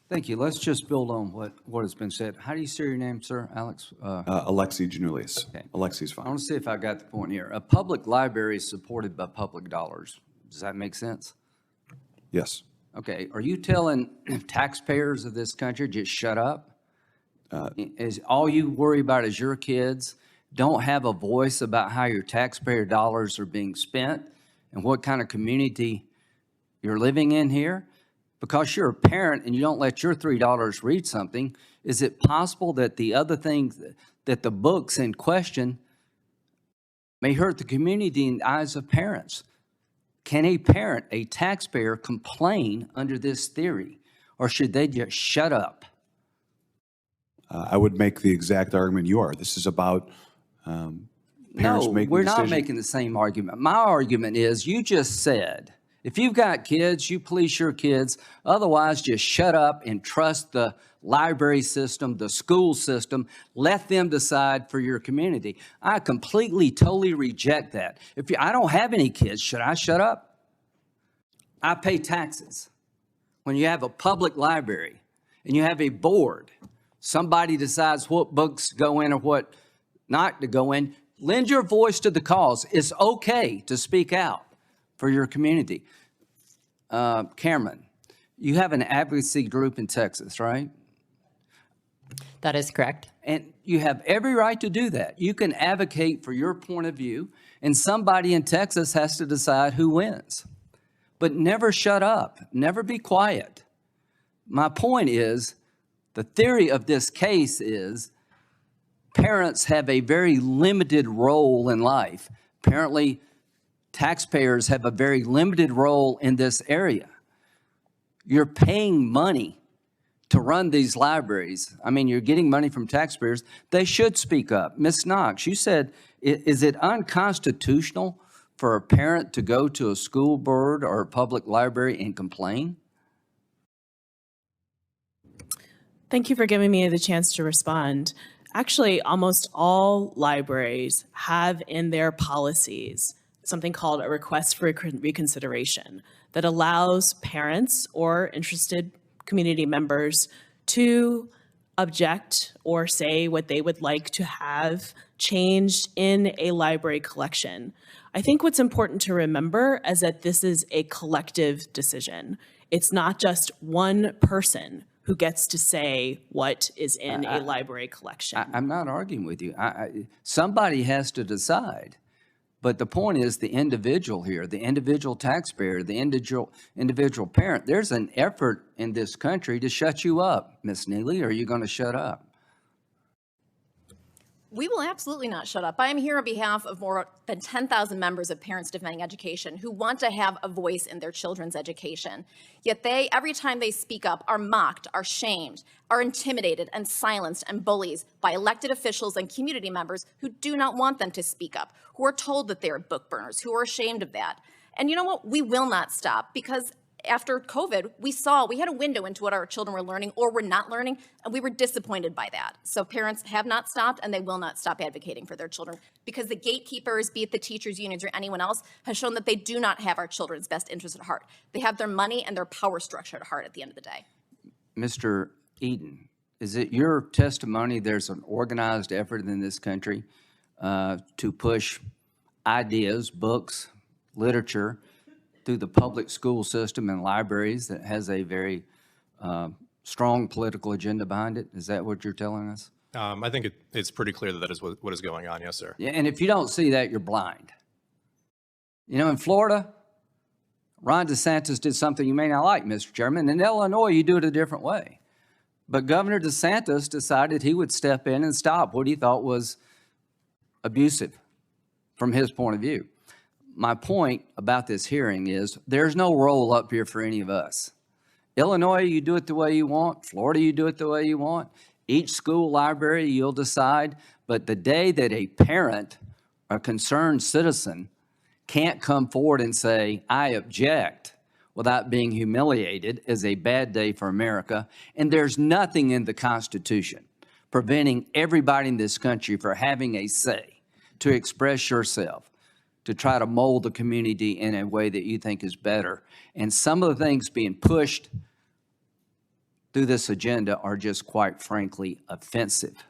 Thank you. Let's just build on what has been said. How do you say your name, sir? Alex? Alexi Janulius. Okay. Alexi's I fine. want to see if I got the point here. A public library is supported by public dollars. Does that make sense? Yes. Okay. Are you telling taxpayers of this country just shut up? Is all you worry about is your kids don't have a voice about how your taxpayer dollars are being spent and what kind of community you're living in here? Because you're a parent and you don't let your $3 read something, is it possible that the other things, that the books in question may hurt the community in the eyes of parents? Can a parent, a taxpayer, complain under this theory, or should they just shut up? I would make the exact argument you are. This is about parents No, making we're decisions. not making the same argument. My argument is you just said, if you've got kids, you police your kids. Otherwise, just shut up and trust the library system, the school system. Let them decide for your community. I completely, totally reject that. I don't have any kids, should I shut up? I pay taxes. When you have a public library and you have a board, somebody decides what books go in or what not to go in. Lend your voice to the cause. It's okay to speak out for your community. Cameron, you have an advocacy group in Texas, right? That is correct. And you have every right to do that. You can advocate for your point of view, and somebody in Texas has to decide who wins. But never shut up. Never be quiet. My point is, the theory of this case is parents have a very limited role in life. Apparently, taxpayers have a very limited role in this area. You're paying money to run these libraries. I mean, you're getting money from taxpayers. They should speak up. Ms. Knox, you said, is it unconstitutional for a parent to go to a school board or a public library and complain? Thank you for giving me the chance to respond. Actually, almost all libraries have in their policies something called a request for reconsideration that allows parents or interested community members to object or say what they would like to have changed in a library collection. I think what's important to remember is that this is a collective decision. It's not just one person who gets to say what is in a library collection. I'm not arguing with you. Somebody has to decide. But the point is the individual here, the individual taxpayer, the individual parent. There's an effort in this country to shut you up, Ms. Neely. Are you going to shut up? We will absolutely not shut up. I am here on behalf of more than 10,000 members of Parents Defending Education who want to have a voice in their children's education. Yet they, every time they speak up, are mocked, are shamed, are intimidated and silenced and bullied by elected officials and community members who do not want them to speak up, who are told that they are book burners, who are ashamed of that. And you know what? We will not stop, because after COVID, we had a window into what our children were learning or were not learning, and we were disappointed by that. So parents have not stopped, and they will not stop advocating for their children, because the gatekeepers, be it the teachers' unions or anyone else, has shown that they do not have our children's best interest at heart. They have their money and their power structure at heart at the end of the day. Mr. Eden, is it your testimony there's an organized effort in this country to push ideas, books, literature through the public school system and libraries that has a very strong political agenda behind it? Is that what you're telling us? I think it's pretty clear that that is what is going on. Yes, sir. Yeah, and if you don't see that, you're blind. You know, in Florida, Ron DeSantis did something you may not like, Mr. Chairman. In Illinois, you do it a different way. But Governor DeSantis decided he would step in and stop what he thought was abusive from his point of view. My point about this hearing is there's no roll up here for any of us. Illinois, you do it the way you want. Florida, you do it the way you want. Each school library, you'll decide. But the day that a parent, a concerned citizen, can't come forward and say, I object, without being humiliated, is a bad day for America. And there's nothing in the Constitution preventing everybody in this country from having a say to express yourself, to try to mold the community in a way that you think is better. And some of the things being pushed through this agenda are just quite frankly offensive.